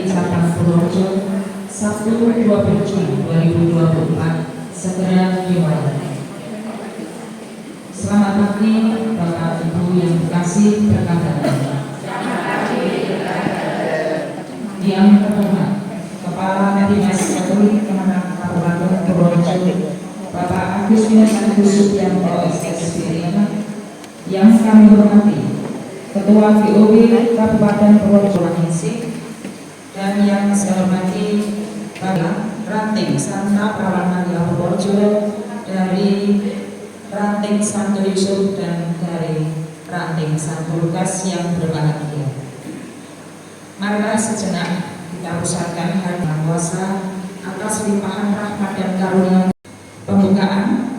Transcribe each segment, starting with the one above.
GRI Cabang Purworejo Sabtu 20 Juli 2024 segera dimulai. Selamat pagi Bapak Ibu yang dikasih berkabar. Yang terhormat Kepala Dinas Katolik Kemenang Kabupaten Purworejo Bapak Agustinus Supriyanto SSPD, yang kami hormati Ketua VOW Kabupaten Purworejo dan yang saya hormati Bapak Ranting Santa Prawamandia Purworejo dari Ranting Santo Yusuf dan dari Ranting Santo Lukas yang berbahagia. Marilah sejenak kita pusatkan hati kuasa atas limpahan rahmat dan karunia. Pembukaan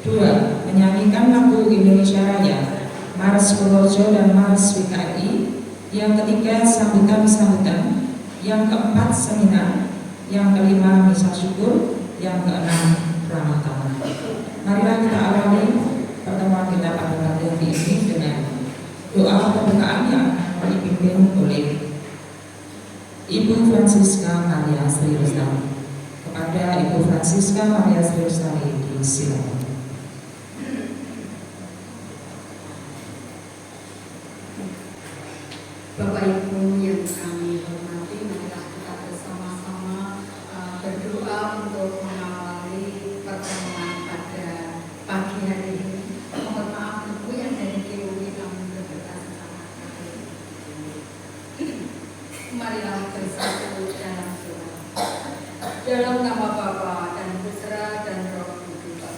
2. Menyanyikan lagu Indonesia Raya, Mars Purworejo dan Mars WKRI. Yang ketiga sambutan-sambutan. Yang keempat seminar. Yang kelima misa syukur. Yang keenam ramah tamah. Marilah kita awali pertemuan kita pada hari ini dengan doa pembukaan yang dipimpin oleh Ibu Francisca Maria Sri Lestari. Kepada Ibu Francisca Maria Sri Lestari disilakan. Bapak Ibu yang kami hormati, marilah kita bersama-sama berdoa untuk mengawali pertemuan pada pagi hari ini. Mohon maaf Ibu yang dari GOW kami berdoa sama-sama. Marilah bersatu dalam doa. Dalam nama Bapa dan Putra dan Roh Kudus.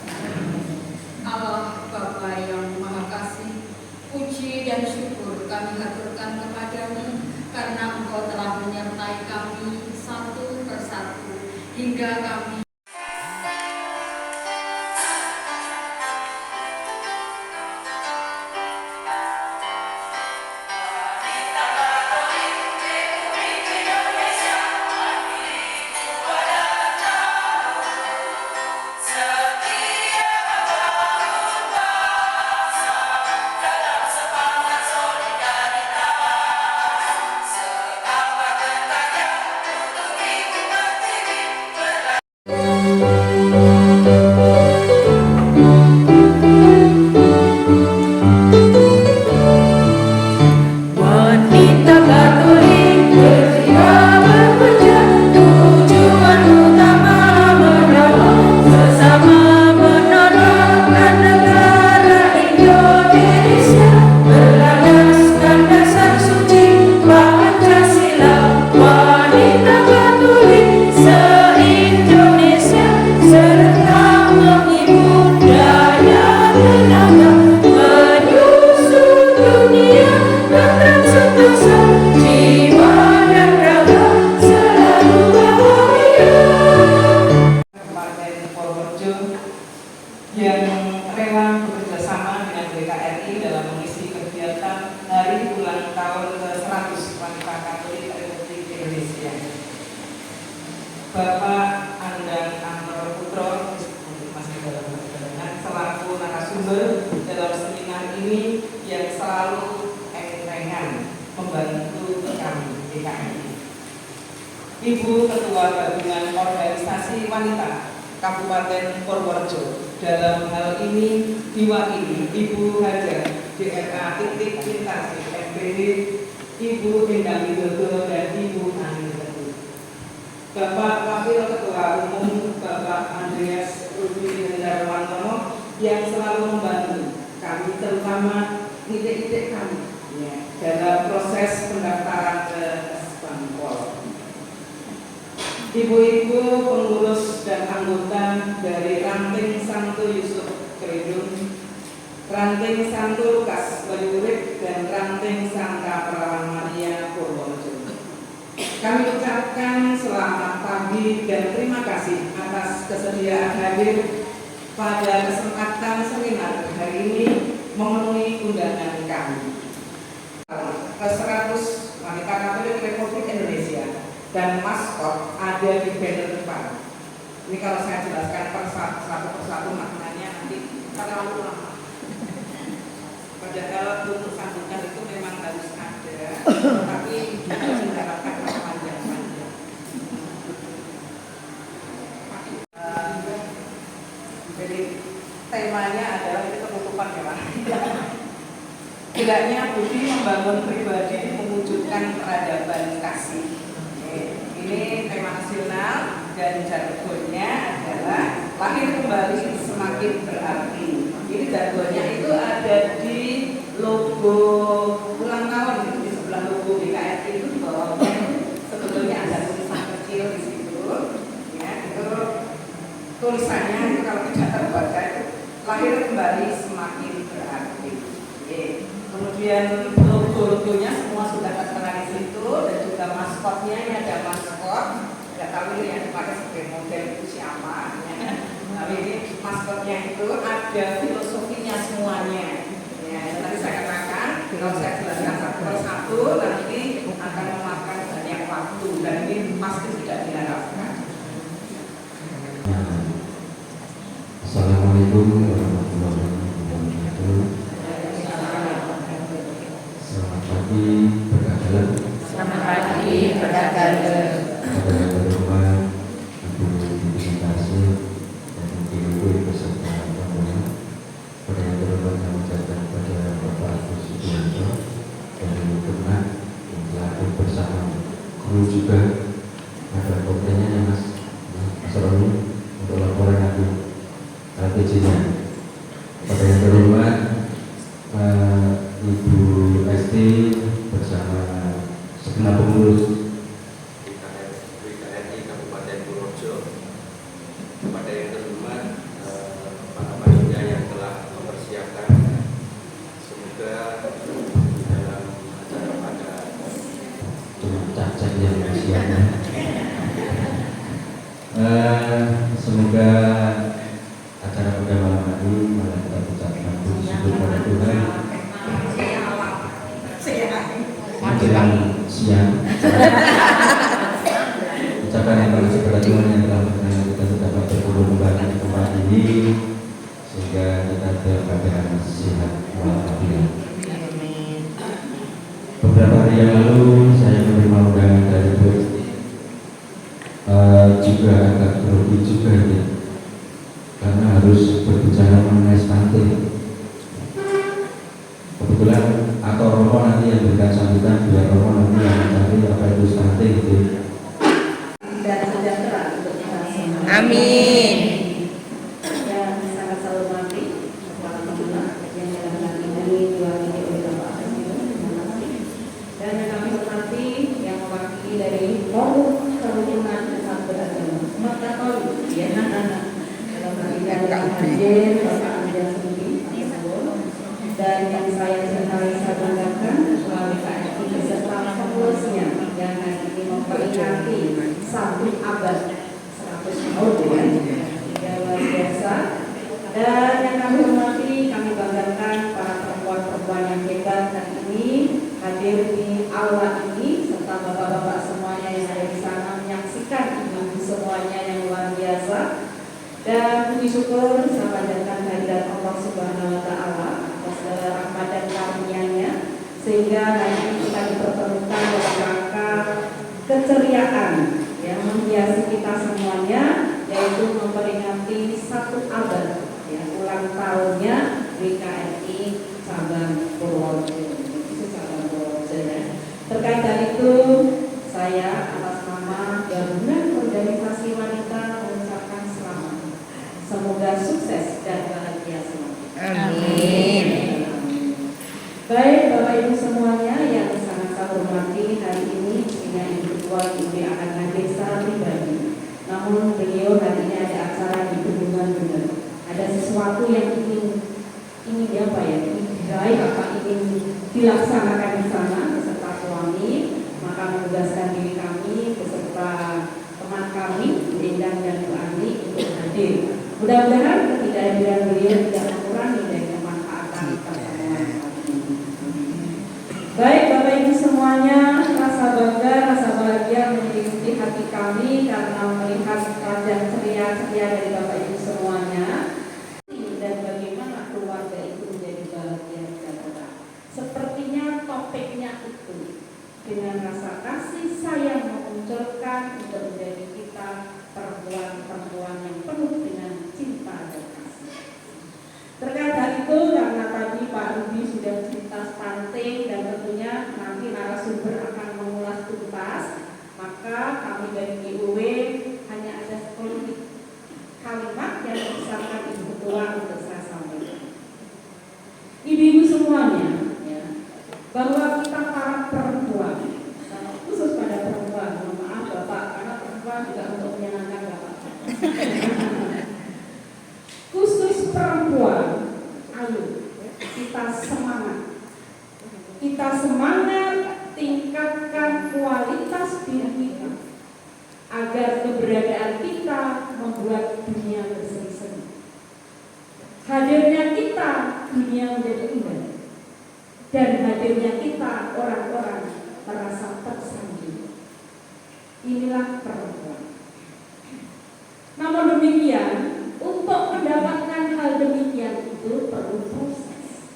Allah Bapa yang Maha Kasih, puji dan syukur kami haturkan kepadamu karena Engkau telah menyertai kami satu persatu hingga kami Bapak Andang Amor Putro masih dalam perjalanan selaku narasumber dalam seminar ini yang selalu enteng-entengan membantu kami GKRI. Ibu Ketua Gabungan Organisasi Wanita Kabupaten Purworejo, dalam hal ini diwakili Ibu Haja DRA Tintasi MPD, Ibu Endang Widodo dan Ibu Ani. Bapak Wakil Ketua Umum Bapak Andreas Rudi Hendarwantono yang selalu membantu kami, terutama titik-titik kami dalam proses pendaftaran ke Esbanpol. Ibu-ibu pengurus dan anggota dari Ranting Santo Yusuf Kredung, Ranting Santo Lukas Bayurip, dan Ranting Santa Prawamandia Purworejo. Kami ucapkan selamat pagi dan terima kasih atas kesediaan hadir pada kesempatan seminar hari ini memenuhi undangan kami. Ke-100 Wanita Katolik Republik Indonesia dan maskot ada di banner depan. Ini kalau saya jelaskan satu persatu maknanya nanti terlalu lama. Padahal untuk sambutan itu memang harus ada, tapi tidak diharapkan panjang. temanya adalah itu penutupan ya Pak. Tidaknya budi membangun pribadi mewujudkan peradaban kasih. Oke, ini tema nasional dan jargonnya adalah lahir kembali semakin berarti. Ini jargonnya itu ada di logo ulang tahun itu di sebelah logo BKRI itu di bawahnya sebetulnya ada tulisan kecil di situ. Ya, itu tulisannya itu kalau tidak terbaca itu lahir kembali semakin berarti. Oke. Kemudian logo-logonya semua sudah tertera di situ dan juga maskotnya ini ada maskot. Tidak tahu ini yang dipakai sebagai model itu siapa. Ya. Tapi ini maskotnya itu ada filosofinya semuanya. Ya, tadi saya katakan kalau saya jelaskan satu persatu nanti akan memakan banyak waktu dan ini pasti tidak diharapkan. Assalamualaikum warahmatullahi wabarakatuh. Selamat pagi berkah. Selamat pagi, berkah. Kepada rumah Ibu Dignitasi dan mungkin Ibu beserta rombongan. Pada yang terhormat kami ucapkan kepada Bapak Agus Sugianto dari Kemenag yang telah bersama kru juga. Ada kopenya ya Mas Roni untuk laporan nanti LPG-nya. Pada yang terhormat Ibu ST bersama segenap pengurus BKRI Kabupaten Purworejo. Kepada yang terhormat para panitia yang telah mempersiapkan, semoga di dalam acara pada cuma cacat yang siapnya. Semoga acara pada malam hari malah kita ucapkan puji syukur pada Tuhan menjelang siang. Ucapan yang bagus kepada Tuhan yang telah berkenan kita dapat berkumpul kembali di tempat ini sehingga kita dapat sehat walafiat. Beberapa hari yang lalu saya menerima undangan dari Bu juga agak grogi juga ini karena harus berbicara mengenai stunting. Kebetulan atau Romo nanti yang berikan sambutan, biar Romo nanti yang mencari apa itu stunting gitu. Dan sejahtera untuk kita semua. Amin. Yang sangat saya hormati Kepala Majelis yang dalam hal ini diwakili oleh Bapak Presiden. Terima kasih. Dan yang kami hormati yang mewakili dari Forum Kerukunan Umat Beragama Umat Katolik. Ya, dalam hal ini adalah hadir Bapak Amir Sendiri dan yang saya banggakan Ketua BKRI beserta pengurusnya yang hari ini memperingati 1 abad 100 tahun yang luar biasa. Dan yang kami hormati, kami banggakan para perempuan-perempuan yang hebat hari ini hadir di aula ini serta bapak-bapak semuanya yang ada di sana menyaksikan ibu semuanya yang luar biasa. Dan puji syukur saya panjatkan kehadirat Allah Subhanahu wa Ta'ala atas rahmat dan karunia-Nya sehingga hari ini kita dipertemukan dalam rangka keceriaan yang menghiasi kita semuanya, yaitu memperingati 1 abad ya, ulang tahunnya BKRI cabang Purworejo. Itu cabang Purworejo ya. Terkait hal itu, saya atas nama Gabungan Organisasi Wanita mengucapkan selamat. Semoga sukses dan bahagia selalu. Amin. Baik Bapak Ibu semuanya yang sangat saya hormati, hari ini sehingga Ibu Ketua IB akan hadir secara pribadi. Namun beliau hari ini ada acara di Bendungan Bener. Ada sesuatu yang ingin apa ya? Baik apa ingin dilaksanakan di sana beserta suami, maka menugaskan diri kami beserta teman kami Endang dan Bu Ani untuk hadir. Mudah-mudahan ketidakhadiran beliau tidak mengurangi dari kemanfaatan kita semua. Baik Bapak Ibu semuanya, rasa bangga, rasa bahagia menyelimuti hati kami karena melihat wajah ceria-ceria dari Bapak Ibu semuanya. Dan bagaimana keluarga itu menjadi bahagia sejahtera. Sepertinya topiknya itu dengan rasa kasih sayang memunculkan untuk menjadi kita perempuan-perempuan yang penuh dengan cinta dan kasih. kami dari GUW hanya ada kalimat yang disampaikan Ibu Ketua untuk saya sampaikan. Ibu-ibu semuanya, ya, bahwa kita para perempuan, khusus pada perempuan, mohon maaf Bapak, karena perempuan juga untuk menyenangkan Bapak. Khusus perempuan, ayo kita semangat. Kita semangat tingkatkan kualitas diri kita agar keberadaan kita membuat dunia berseri-seri. Hadirnya kita, dunia menjadi indah. Dan hadirnya kita, orang-orang merasa tersanjung. Inilah perempuan. Namun demikian, untuk mendapatkan hal demikian itu perlu proses.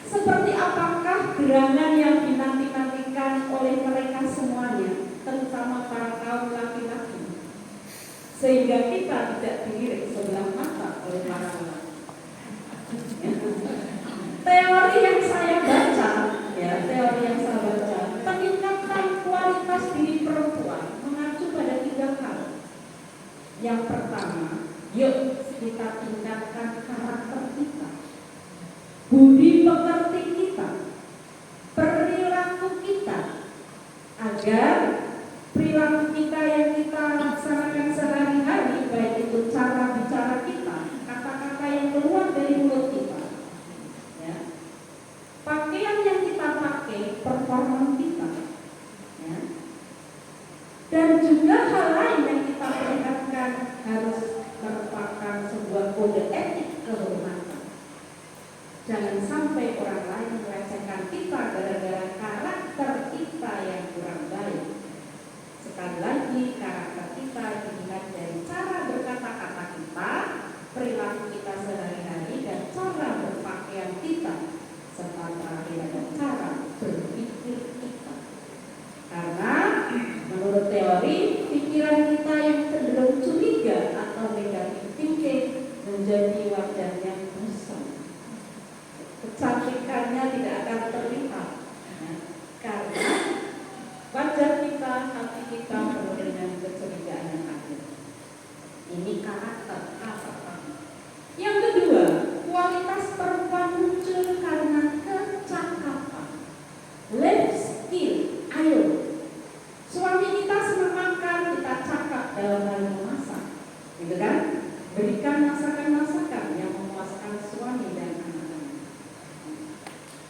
Seperti apakah gerangan yang dinanti-nantikan oleh mereka semuanya, terutama para kaum laki-laki, sehingga kita tidak dilirik sebelah mata oleh para lelaki. Teori yang saya baca, peningkatan kualitas diri perempuan mengacu pada 3 hal. Yang pertama, yuk kita tingkatkan karakter kita, budi pekerti kita, perilaku kita, agar perilaku kita yang kita laksanakan sehari-hari, baik itu cara bicara kita, kata-kata yang keluar dari mulut kita, ya, pakaian yang kita pakai, performa kita, ya, dan juga hal lain yang kita perlihatkan harus merupakan sebuah kode etik kehormatan. Jangan sampai orang lain melecehkan kita gara-gara karakter kita yang kurang baik. Sekali lagi, karakter kita dilihat dari cara berkata-kata kita, perilaku kita sehari-hari, dan cara berpakaian kita, serta terakhir ada cara berpikir kita. Karena menurut teori, pikiran kita yang cenderung curiga atau negatif thinking menjadi wajahnya busuk. Kecantikannya tidak akan terlihat, ya, karena wajah kita, hati kita penuh dengan kecurigaan yang ada. Ini karakter apa? Yang kedua, kualitas perempuan muncul karena kecakapan, life skill. Ayo, suami kita senang makan, kita cakap dalam hal memasak, gitu kan? Berikan masakan-masakan yang memuaskan suami dan anak-anak.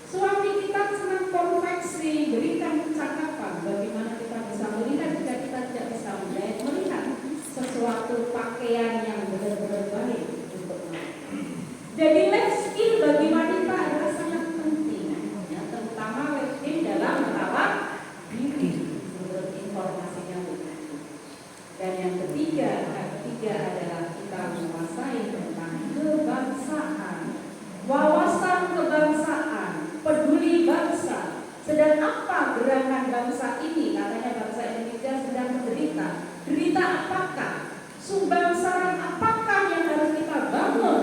Suami kita senang konveksi, berikan kecakapan. Bagaimana kita bisa melihat jika kita tidak bisa melihat sesuatu pakaian yang benar-benar baik untuk mereka. Jadi life skill bagi wanita adalah sangat penting, ya, terutama life skill dalam merawat diri menurut informasinya begitu. Dan yang ketiga adalah kita menguasai tentang kebangsaan, wawasan kebangsaan, peduli bangsa. Sedang apa gerakan bangsa ini? Katanya bangsa Indonesia sedang menderita. Derita apakah? Sumbangsaran apakah yang harus kita bangun?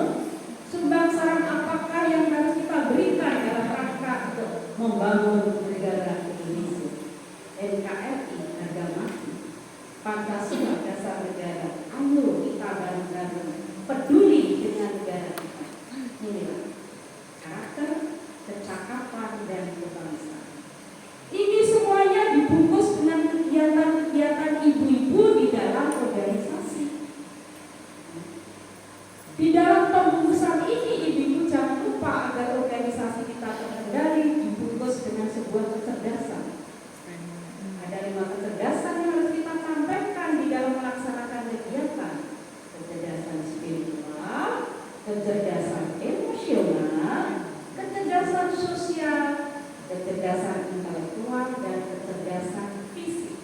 Sumbangsaran apakah yang harus kita berikan dalam rangka untuk membangun negara Indonesia? NKRI harga mati, Pancasila dasar negara. Ayo kita bareng-bareng peduli dengan negara kita. Inilah karakter, kecakapan, dan kebangsaan. Ini semuanya dibungkus dengan kegiatan-kegiatan ibu-ibu di dalam organisasi. Di dalam pembungkusan ini, ibu-ibu jangan lupa agar organisasi kita terkendali dibungkus dengan sebuah kecerdasan. Ada 5 kecerdasan yang harus kita sampaikan di dalam melaksanakan kegiatan. Kecerdasan spiritual, kecerdasan emosional, kecerdasan sosial, kecerdasan intelektual, dan kecerdasan fisik.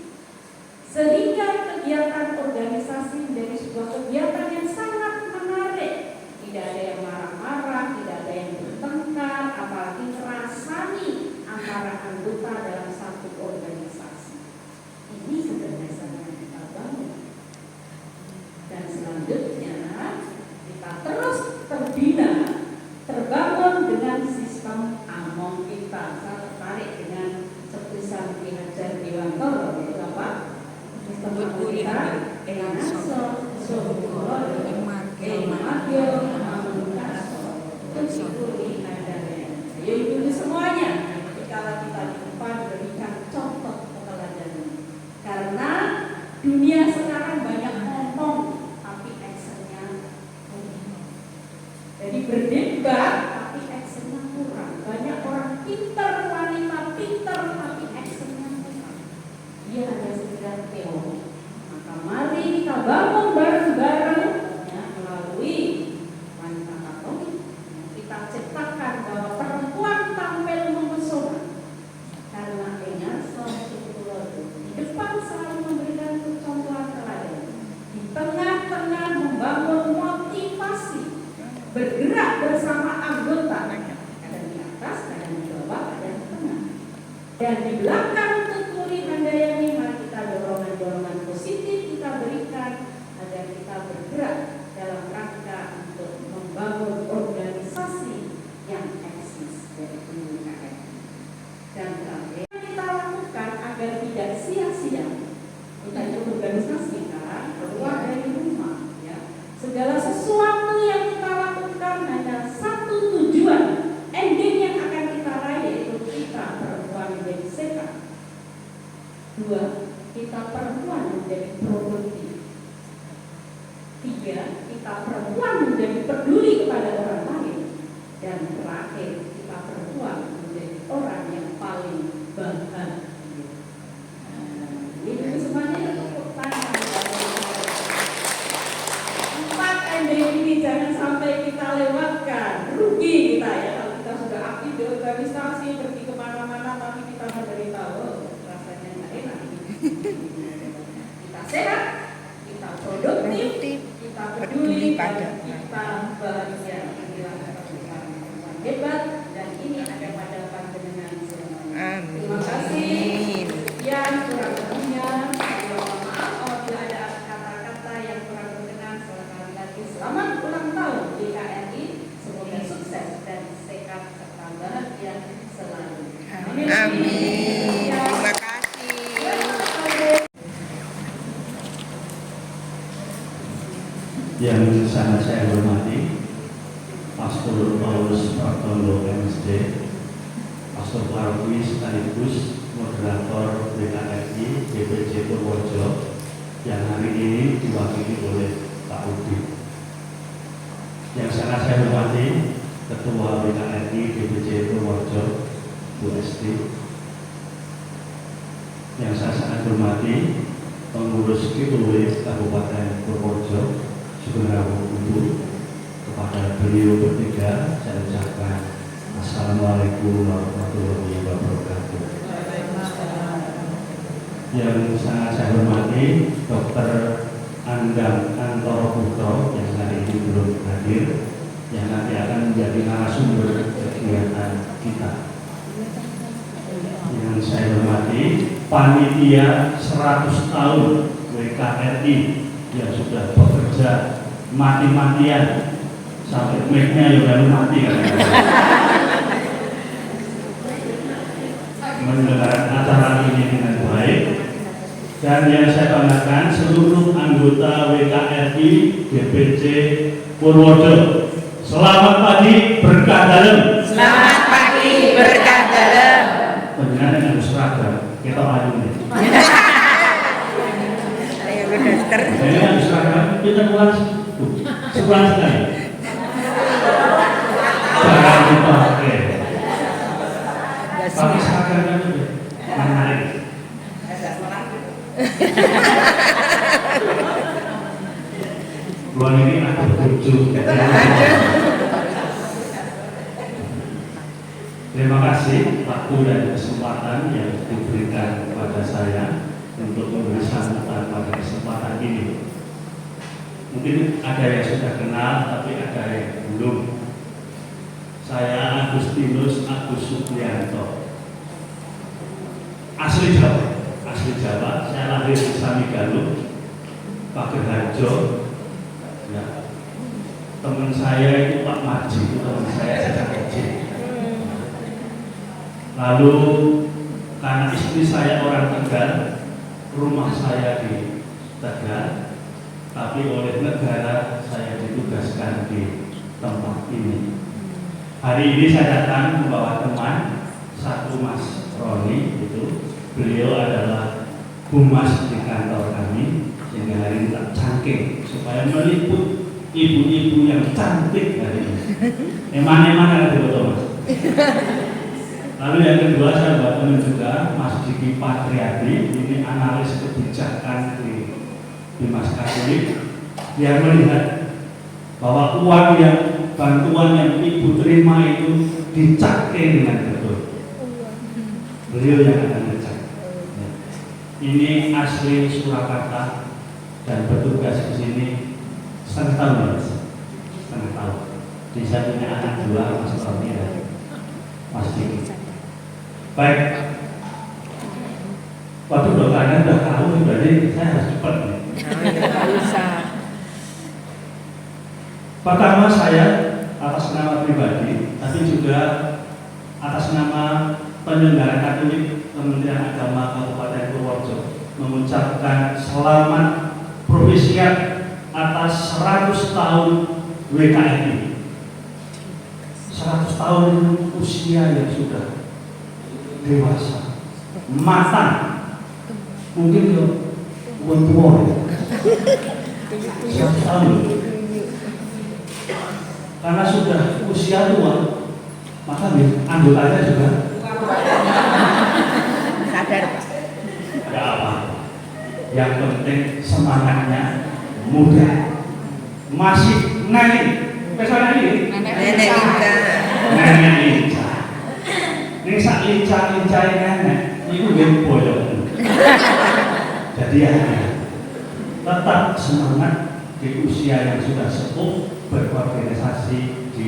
Sehingga kegiatan organisasi menjadi sebuah kegiatan yang sangat menarik. Tidak ada yang marah-marah, tidak ada yang bertengkar, apalagi merasani antara anggota dalam satu organisasi. Ini kecerdasan yang kita bangun. Dan selanjutnya kita terus terbina, terbangun dengan sistem among kita. Saya tertarik dengan tulisan Ki Hajar Dewantara, yaitu apa? Yaitu semuanya kalau kita di depan berikan contoh keteladanan. Karena dunia sekarang banyak ngomong tapi actionnya kurang. Jadi berdebat tapi actionnya kurang. Banyak orang pintar, wanita pintar tapi actionnya kurang. Dia hanya sekedar teori. Maka mari kita bangun bareng-bareng ya, melalui wanita Katolik. Kita ciptakan bahwa perempuan tampil memesona karena di depan selalu memberikan contohan teladan, di tengah-tengah membangun motivasi, bergerak bersama anggota, kadang di atas, kadang di bawah, kadang di tengah, dan di belakang Tuturi Handayani. Mari kita dorongan-dorongan positif kita berikan agar kita bergerak dalam rangka untuk membangun organisasi yang eksis dari KRI. Dan terakhir kita lakukan agar tidak sia-sia. Kita itu organisasi kan keluar dari rumah ya. Segala sesuatu yang kita lakukan hanya satu tujuan, ending yang akan kita raih yaitu kita perempuan menjadi sehat. 2, kita perempuan menjadi produktif. 3, kita perempuan menjadi peduli kepada orang lain. Dan terakhir, kita perempuan menjadi orang yang paling bahagia. Itu semuanya tepuk tangan. 4 ending ini jangan sampai kita lewatkan. Rugi kita ya kalau kita sudah aktif di organisasi, pergi kemana-mana tapi kita menderita. Rasanya nggak enak. Kita sehat, kita produktif, kita peduli pada kita bahagia. Hebat dan ini ada pada panjenengan semuanya. Terima kasih. Sekian kurang lebihnya. Mohon maaf apabila ada kata-kata yang kurang berkenan. Sekali lagi selamat ulang tahun GKRI. Semoga sukses dan sehat serta bahagia selalu. Amin. Terima kasih. Yang sangat saya hormati Pastor Paulus Pratondo MSD, Pastor Paroki sekaligus moderator BKRI DPC Purworejo yang hari ini diwakili oleh Pak Udi. Yang sangat saya hormati Ketua BKRI DPC Purworejo Bu Esti. Yang saya sangat hormati pengurus KPW Kabupaten Purworejo Sugeng Ibu. Kepada beliau bertiga saya ucapkan Assalamualaikum warahmatullahi wabarakatuh. Yang sangat saya hormati Dr. Andang Antoro Putro yang hari ini belum hadir, yang nanti akan menjadi narasumber kegiatan kita. Yang saya hormati panitia 100 tahun WKRI yang sudah bekerja mati-matian sampai mic-nya juga mati kan. Mendengar acara ini dengan baik. Dan yang saya banggakan seluruh anggota WKRI DPC Purworejo. Selamat pagi, berkah dalem. Selamat pagi, berkah dalem. Pendengar yang seragam, kita maju nih. Ayo dokter. Ini yang seragam, kita keluar sebulan sekali. Jangan dipakai. Pakai seragam kan itu menarik. Bulan ini ada lucu. Terima kasih waktu dan kesempatan yang diberikan kepada saya untuk memberi sambutan pada kesempatan ini. Mungkin ada yang sudah kenal, tapi ada yang belum. Saya Agustinus Agus Supriyanto, asli Jawa. Saya lahir di Samigaluh, Pagerharjo. Ya. Teman saya itu Pak Marji, itu teman saya sejak kecil. Lalu karena istri saya orang Tegal, rumah saya di Tegal, tapi oleh negara saya ditugaskan di tempat ini. Hari ini saya datang membawa teman, satu Mas Roni itu, beliau adalah humas di kantor kami, sehingga hari ini tak cangking supaya meliput ibu-ibu yang cantik hari ini. Eman-eman ada di foto Mas. Lalu yang kedua saya buat teman juga Mas Diki Patriadi, ini analis kebijakan di Mas Katolik. Dia melihat bahwa uang yang bantuan yang ibu terima itu dicake dengan betul. Beliau yang akan ngecek. Ini asli Surakarta dan bertugas di sini setengah tahun, setengah tahun. Di saya punya anak dua, Mas Roni dan Mas Diki. Baik. Waktu dokternya udah tahu, berarti saya harus cepat nih. Bisa. Pertama saya atas nama pribadi, tapi juga atas nama penyelenggara Katolik Kementerian Agama Kabupaten Purworejo mengucapkan selamat propisiat atas 100 tahun WKRI. 100 tahun usia yang sudah dewasa, matang, mungkin ke tua ya. 100 tahun. Karena sudah usia tua, maka anggotanya juga Sadar, Pak. ada apa? Yang penting semangatnya muda, masih nenek, pesan ini, Nenek Inka. nenek lincah. Ini sak lincah nenek, itu dia boyong. Jadi ya, tetap semangat di usia yang sudah sepuh berorganisasi di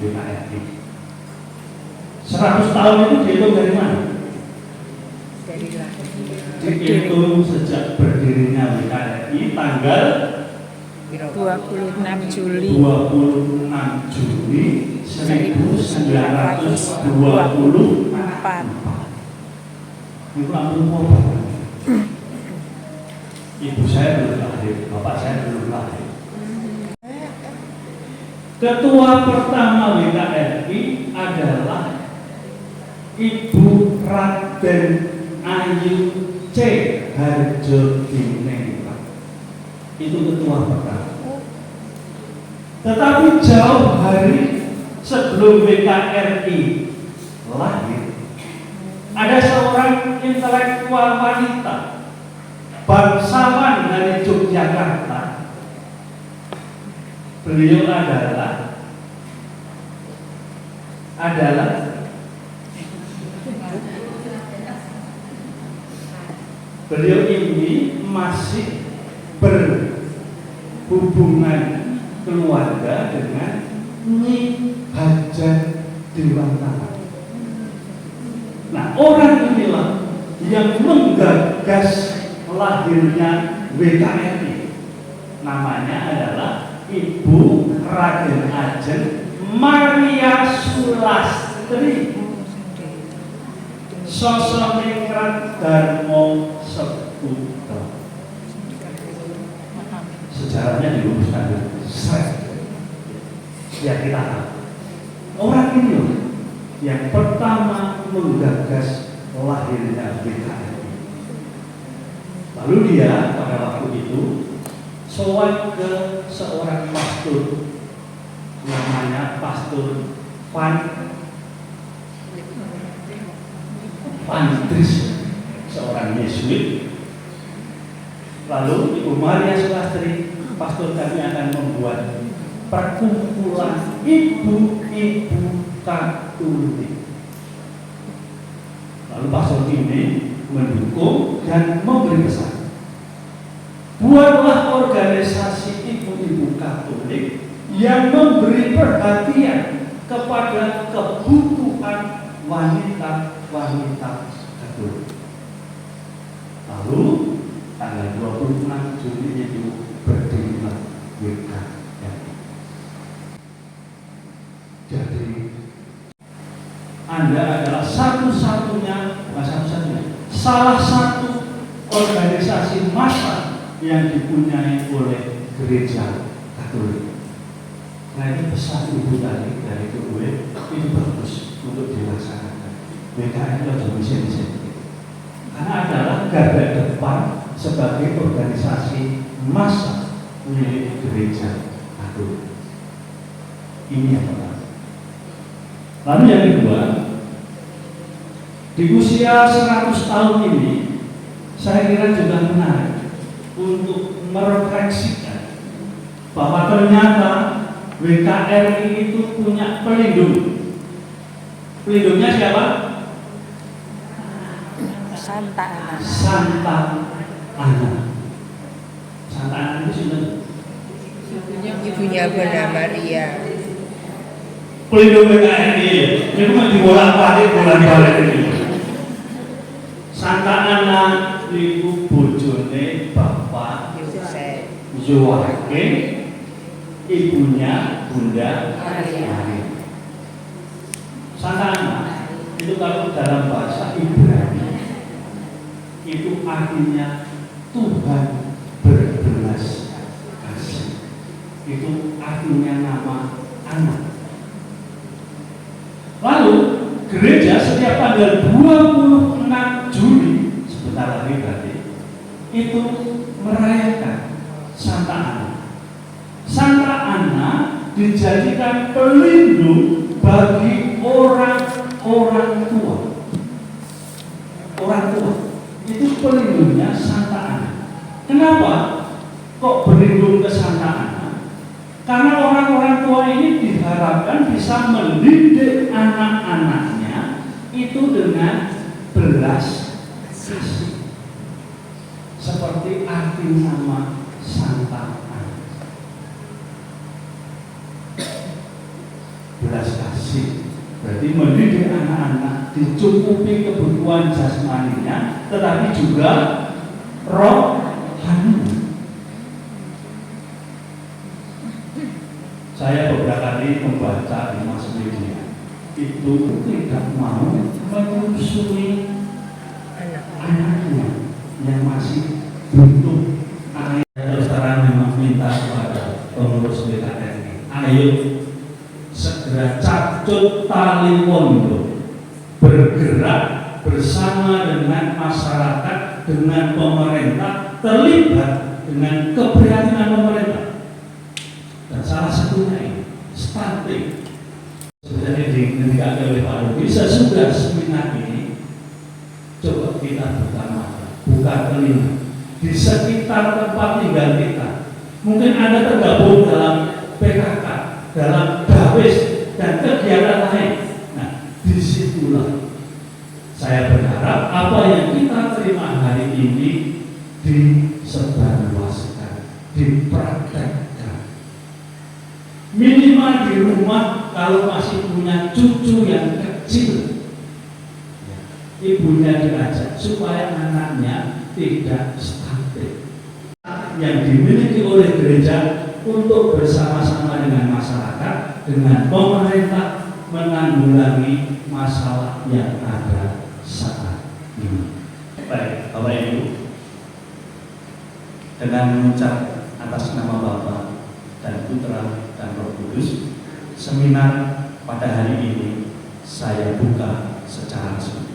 WKRI. 100 tahun itu dihitung dari mana? Dari lahir. Dihitung sejak berdirinya WKRI tanggal 26 Juli 26 Juli 1924. Itu langsung apa? Ibu saya belum lahir, bapak saya belum lahir. Ketua pertama WKRI adalah Ibu Raden Ayu C. Harjodiningrat. Itu ketua pertama. Tetapi jauh hari sebelum WKRI lahir, ada seorang intelektual wanita, bangsawan dari Yogyakarta. Beliau adalah beliau ini masih berhubungan keluarga dengan Nyi Hajar Dewantara. Nah, orang inilah yang menggagas lahirnya WKRI. Namanya adalah Ibu Raden Ajeng Maria Sulastri Sosoningrat Darmo Seputra. Sejarahnya diluruskan ya kita tahu. Orang ini yang pertama menggagas lahirnya WKRI. Lalu dia pada waktu itu sowan ke seorang pastor, namanya Pastor Pantris, seorang Yesuit. Lalu Ibu Maria Sulastri, pastor kami akan membuat perkumpulan ibu-ibu Katolik. Lalu pastor ini mendukung dan memberi pesan, buatlah organisasi ibu-ibu Katolik yang memberi perhatian kepada kebutuhan wanita-wanita Katolik. Lalu tanggal 26 Juli itu berdirilah WKRI. Jadi Anda adalah salah satu organisasi massa yang dipunyai oleh gereja Katolik. Nah ini pesan ibu tadi dari gue itu bagus untuk dilaksanakan. BKN itu ada misi-misi karena adalah garda depan sebagai organisasi massa milik gereja Katolik. Ini yang pertama. Lalu yang kedua, di usia 100 tahun ini saya kira juga menarik untuk merefleksikan bahwa ternyata WKRI itu punya pelindung. Pelindungnya siapa? Santa Ana. Santa Ana. Santa Ana itu sudah Ibunya Bunda Maria. pelindung WKRI. Ini cuma dibolak-balik ini. Santa Ana itu bojone Bapak Yosef. Yoakim, ibunya Bunda Maria. Santa Ana itu kalau dalam bahasa Ibrani itu artinya Tuhan berbelas kasih. Itu artinya nama anak. Lalu gereja setiap tanggal 26 Juli sebentar lagi berarti itu merayakan Santa Ana. Santa Ana dijadikan pelindung bagi orang tua. Orang tua itu pelindungnya Santa Ana. Kenapa kok berlindung ke Santa Ana? Karena orang-orang tua ini diharapkan bisa mendidik anak-anaknya itu dengan belas kasih. Seperti arti nama Santa Ana. Belas kasih berarti mendidik anak-anak dicukupi kebutuhan jasmaninya tetapi juga rohani. Saya beberapa kali membaca di mass media itu tidak mau menyusui anaknya yang masih butuh air. Terus terang memang minta kepada pengurus BKN, ayo segera capcut tali wondo, bergerak bersama dengan masyarakat, dengan pemerintah, terlibat dengan keprihatinan pemerintah. Dan salah satunya ini stunting. Sebenarnya dikatakan oleh Pak Rudy, sesudah seminar ini coba kita buka mata, buka telinga di sekitar tempat tinggal kita. Mungkin Anda tergabung dalam PKK, dalam dawis dan kegiatan lain. Nah, disitulah saya berharap apa yang kita terima hari ini disebarluaskan, dipraktekkan. Minimal di rumah kalau masih punya cucu yang kecil, ibunya diajak supaya anaknya tidak stunting. Yang dimiliki oleh gereja untuk bersama-sama dengan masyarakat, dengan pemerintah menanggulangi masalah yang ada saat ini. Baik, Bapak Ibu, dengan mengucap atas nama Bapa dan Putra dan Roh Kudus, seminar pada hari ini saya buka secara resmi.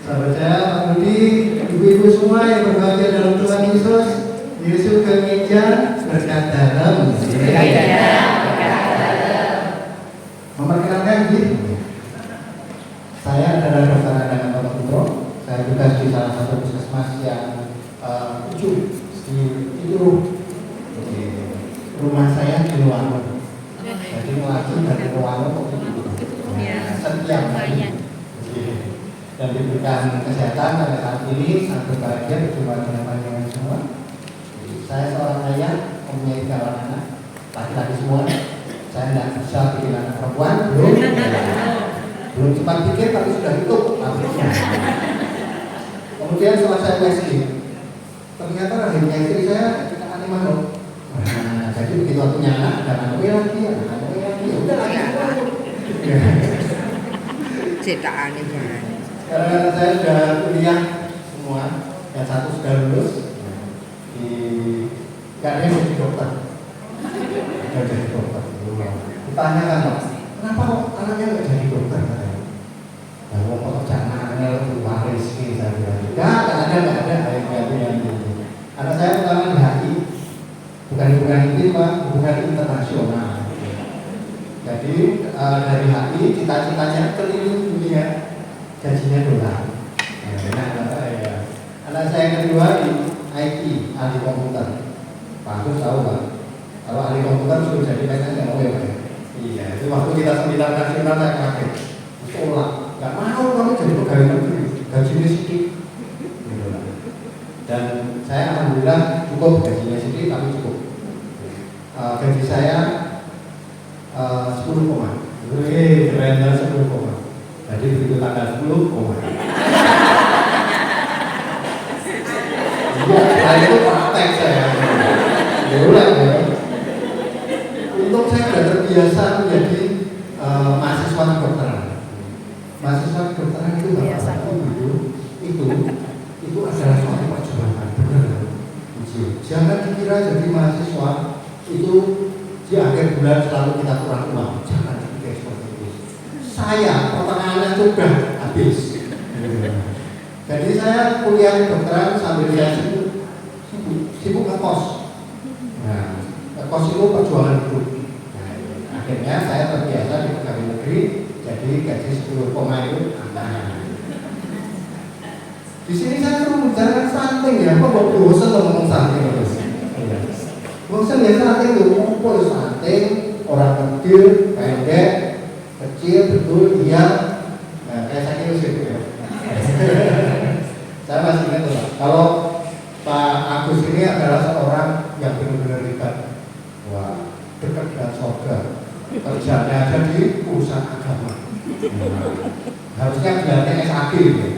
Sahabat saya semua yang berbahagia dalam Tuhan Yesus. Yesus ke meja berkat dalam. Memperkenalkan diri. Saya adalah Dr. Adana Putro. Saya tugas di salah satu puskesmas yang di rumah saya di Luano. Jadi melaju dari Luano ke setiap hari. Dan diberikan kesehatan pada saat ini sangat berbahagia berjumpa dengan panjenengan semua. Saya seorang ayah, mempunyai 3 orang anak, laki-laki semua. Saya tidak bisa bikin anak perempuan, belum sempat pikir tapi sudah hitung pabriknya. Kemudian setelah saya PhD, ternyata rahimnya istri saya kita animal loh. Nah, jadi begitu aku punya anak, ada anak lagi, udah lagi. Cetakan ini. Karena saya sudah kuliah semua, yang satu sudah lulus di karena menjadi dokter. Jadi dokter. Ditanyakan, kenapa kok anaknya nggak jadi dokter? Nah, mau pekerjaan anaknya lebih waris sih, saya bilang. Nggak ada. Anak saya pertama di HI, bukan itu Pak, hubungan internasional. Jadi dari HI cita-citanya keliling dunia, gajinya dolar. Anak saya yang kedua di IT, ahli komputer. Pak Agus tahu Pak, kalau ahli komputer sudah jadi PNS nggak mau ya Pak? Iya, itu waktu kita seminar nasional saya kaget. Tolak, nggak mau kamu jadi pegawai negeri, gajinya sedikit. Dan saya alhamdulillah cukup gajinya sedikit tapi cukup. Gaji saya 10 koma. Keren 10 koma. Jadi begitu tanggal 10 koma. Iya, saya itu praktek saya. Ya. Untuk saya sudah terbiasa menjadi mahasiswa kedokteran. Mahasiswa kedokteran itu itu adalah suatu perjuangan, benar. Jangan dikira jadi mahasiswa itu di akhir bulan selalu kita kurang uang. Jangan dipikir seperti itu. Saya pertengahannya sudah habis. Jadi saya kuliah kedokteran sambil saya sibuk ngekos. Nah, ngekos itu perjuangan hidup. Nah, akhirnya saya terbiasa di pegawai negeri, jadi gaji 10 koma itu aman. Di sini saya perlu membicarakan stunting ya, kok bosan ngomong stunting terus. Bosan ya stunting itu, ngumpul stunting, orang kecil, pendek, kecil, betul, dia, nah kayak saya itu sih ya. Saya masih ingat loh, kalau Pak Agus ini adalah seorang yang benar-benar dekat, wah dekat dengan surga, kerjanya ada di urusan agama. Harusnya gelarnya SAG gitu.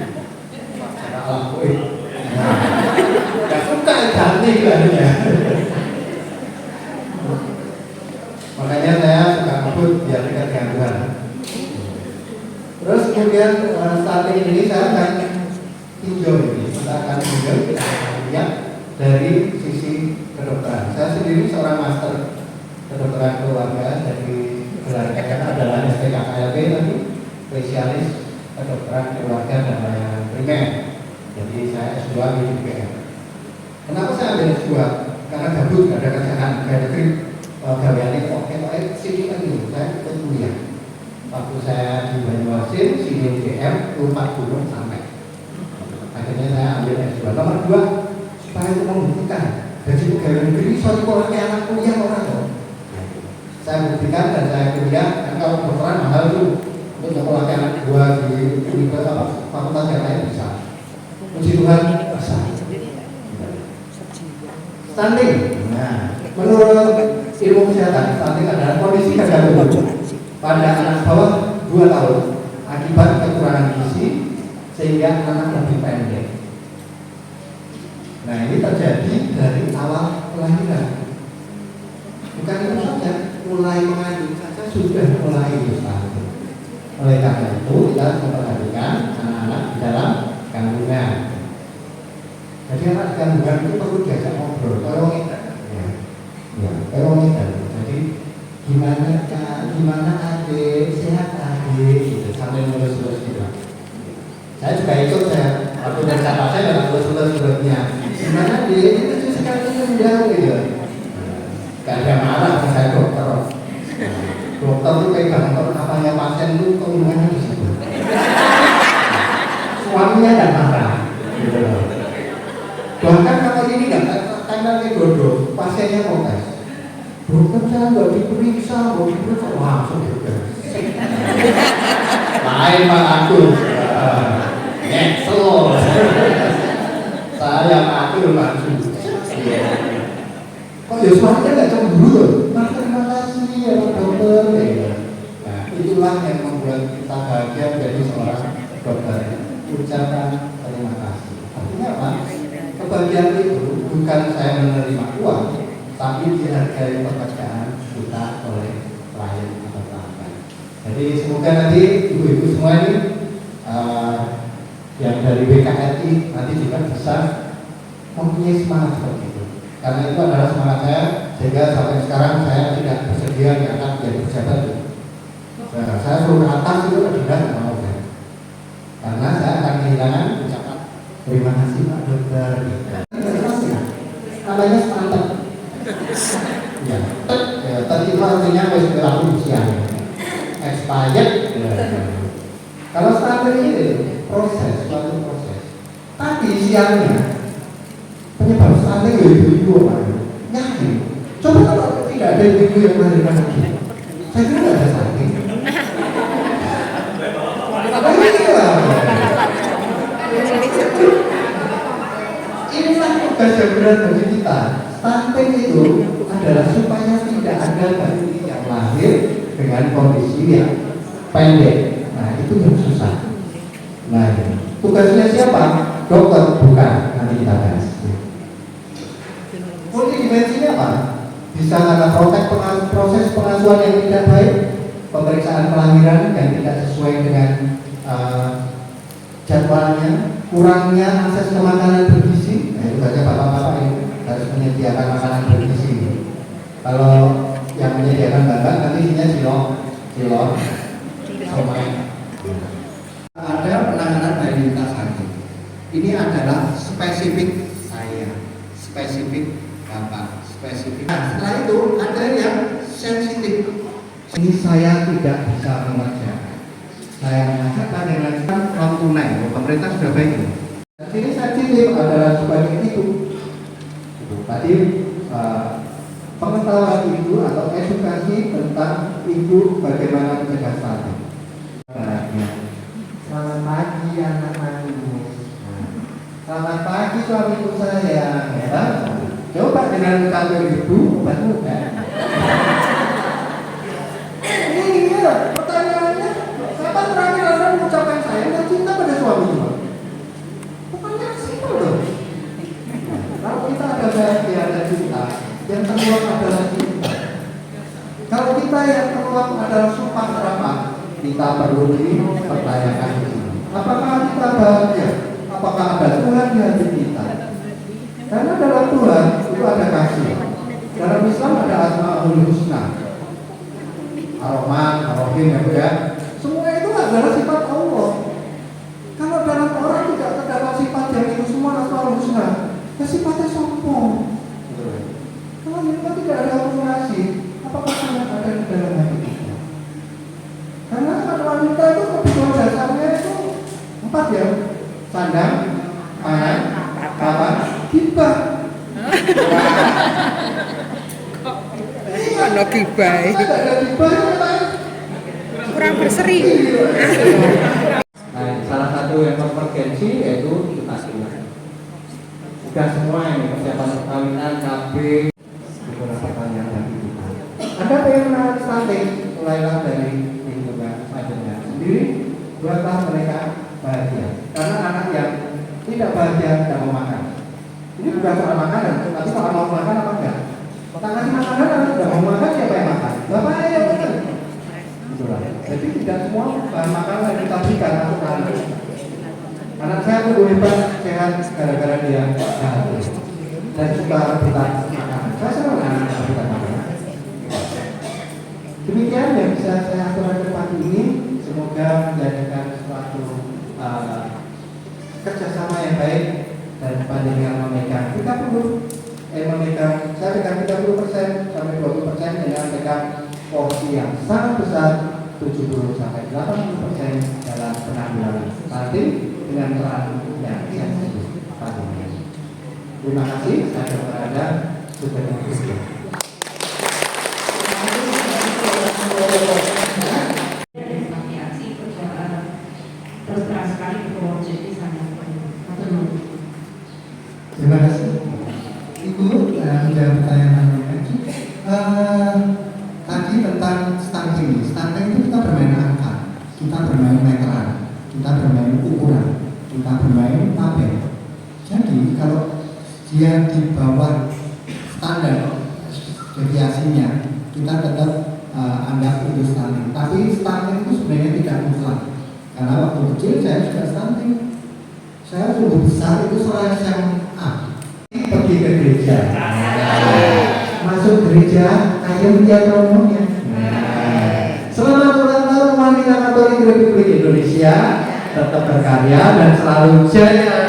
Gak suka ganti gelarnya. Makanya saya suka ngebut biar dekat dengan Tuhan. Terus kemudian starting ini saya akan tinjau ini, kita akan tinjau lihat dari sisi kedokteran. Saya sendiri seorang master kedokteran keluarga dari gelar saya adalah SPKKLB tadi, spesialis kedokteran keluarga dan layanan primer. Jadi saya S2 di UGM. Kenapa saya ambil S2? Karena gabut, gak ada kerjaan, gak ada gaweannya kok sini kan dulu, saya ikut kuliah. Waktu saya di Banyuasin, sini UGM, lompat gunung sampai. Akhirnya saya ambil S2. Nomor 2, supaya itu membuktikan gaji pegawai negeri, suatu orangnya anak kuliah orang loh. Saya buktikan dan saya kuliah, dan kalau kedokteran mahal itu untuk sekolah anak 2 di Universitas Fakultas yang lain bisa. Puji Tuhan bisa. Stunting. Nah, menurut ilmu kesehatan, stunting adalah kondisi gagal tumbuh pada anak bawah 2 tahun akibat kekurangan gizi sehingga anak lebih pendek. Nah, ini terjadi dari awal kelahiran. Bukan itu saja, mulai mengandung saja sudah mulai stunting. Oleh karena itu kita memperhatikan anak-anak di dalam kandungan. Jadi anak kandungan itu perlu diajak ngobrol, tolong Jadi gimana Kak, gimana adik, sehat adik, gitu, sambil terus gitu. Saya juga ikut saya Waktu periksa pasien nggak terus-terusnya. Gimana dia itu sekali menjauh gitu. Gak ada marah saya dokter. Dokter itu pegang apanya pasien itu keuntungannya di situ. Suaminya dan marah. Gitu. Bahkan kalau ini nggak karena dodo, pasiennya protes. Dokter saya nggak diperiksa, langsung gitu. Lain Pak aku, nyesel. Saya atur langsung. Kok ya suaminya nggak cemburu tuh? Mas terima kasih ya Pak Dokter. Nah itulah yang membuat kita bahagia menjadi seorang dokter. Ucapan terima kasih. Artinya apa? Kebahagiaan itu bukan saya menerima uang, tapi dihargai pekerjaan kita oleh klien atau pelanggan. Jadi semoga nanti ibu-ibu semua ini yang dari BKRI nanti juga bisa mempunyai semangat seperti itu. Karena itu adalah semangat saya, sehingga sampai sekarang saya tidak bersedia diangkat menjadi pejabat. Nah, saya suruh ke atas itu tidak mau saya. Karena saya akan kehilangan ucapan terima kasih Pak Dokter. Namanya standar. Ya, tadi itu artinya wis berlaku usia. Expired. Kalau standar ini proses, suatu proses. Tadi siangnya penyebab stunting ya ibu-ibu apa? Nyanyi. Coba kalau tidak ada ibu yang melahirkan lagi, saya kira tidak ada stunting. Inilah tugas yang berat bagi kita. Stunting itu adalah supaya tidak ada bayi yang lahir dengan kondisi yang pendek. Nah itu yang susah. Nah tugasnya siapa? Dokter bukan, nanti kita bahas. Multidimensinya apa? Bisa ada proses pengasuhan yang tidak baik, pemeriksaan kelahiran yang tidak sesuai dengan jadwalnya, kurangnya akses ke makanan bergizi. Nah itu saja bapak-bapak ini harus menyediakan makanan bergizi. Kalau yang menyediakan bapak nanti isinya cilok, somai. Ada penanganan bayi lintas sakit. Ini adalah spesifik saya, spesifik bapak, spesifik. Nah, setelah itu ada yang sensitif. Ini saya tidak bisa mengerjakan. Saya mengatakan dengan uang tunai, pemerintah sudah baik. Dan ini sensitif adalah sebagai itu. Tadi pengetahuan ibu atau edukasi tentang ibu bagaimana mencegah stunting. Selamat pagi anak-anakku. Selamat pagi suamiku sayang. Ya, coba dengan kantor ibu obatmu kan? Iya, pertanyaannya, kapan terakhir Anda mengucapkan sayang dan cinta pada suamimu? Pertanyaan simpel dong. Kalau kita ada bahagia dan cinta, yang terluang adalah cinta. Kalau kita yang terluang adalah sumpah serapah, kita perlu dipertanyakan di sini. Apakah kita bahagia? Apakah ada Tuhan di hati kita? Karena dalam Tuhan itu ada kasih. Dalam Islam ada Asmaul Husna, Ar-Rahman, Ar-Rahim, ya. Semua itu adalah sifat Allah. Kalau dalam orang tidak terdapat sifat yang itu semua Asmaul Husna, ya sifatnya sombong. Kalau kita tidak ada komunikasi, apakah Tuhan ada di dalam hati kita? Karena wanita itu kebutuhan dasarnya itu 4 ya. Sandang, pangan, papan, gibah. Ono gibah. Tidak ada gibah Kurang berseri. Nah, salah satu yang emergensi yaitu tadi. Sudah semua ini persiapan perkawinan, KB, beberapa pertanyaan dari kita. Anda pengen menahan stunting, mulailah dari lingkungan panjenengan sendiri, buatlah mereka bahagia. Karena anak yang tidak bahagia tidak mau makan. Ini bukan soal makanan, tapi soal mau makan apa enggak. Tak kasih makanan, kalau tidak mau makan siapa yang makan? Bapaknya yang makan. Jadi tidak semua bahan makanan yang kita berikan untuk anak. Anak saya tumbuh hebat, sehat gara-gara dia bahagia dan suka rebutan makanan. Saya senang anak rebutan makanan. Demikian yang bisa saya aturkan pagi ini. Semoga menjadikan suatu kerjasama yang baik dan panjenengan memegang 30% sampai 20% dengan pegang porsi yang sangat besar 70 sampai 80% dalam penanggulangan stunting dengan peran yang sensitif panjenengan. Terima kasih, saya Dr. Adam Super. Terus terang sekali Purworejo di sana. Terima kasih. Ibu, menjawab pertanyaan lagi. Tadi tentang stunting. Stunting itu kita bermain angka, kita bermain meteran, kita bermain ukuran, kita bermain tabel. Jadi kalau dia di bawah standar deviasinya, kita tetap anggap itu stunting. Tapi stunting itu sebenarnya tidak mutlak. Karena waktu kecil saya juga stunting. Saya tumbuh besar itu selaras yang pergi ke gereja. Masuk gereja, kayak menjadi romonya. Selamat ulang tahun wanita Katolik Republik Indonesia, tetap berkarya dan selalu jaya.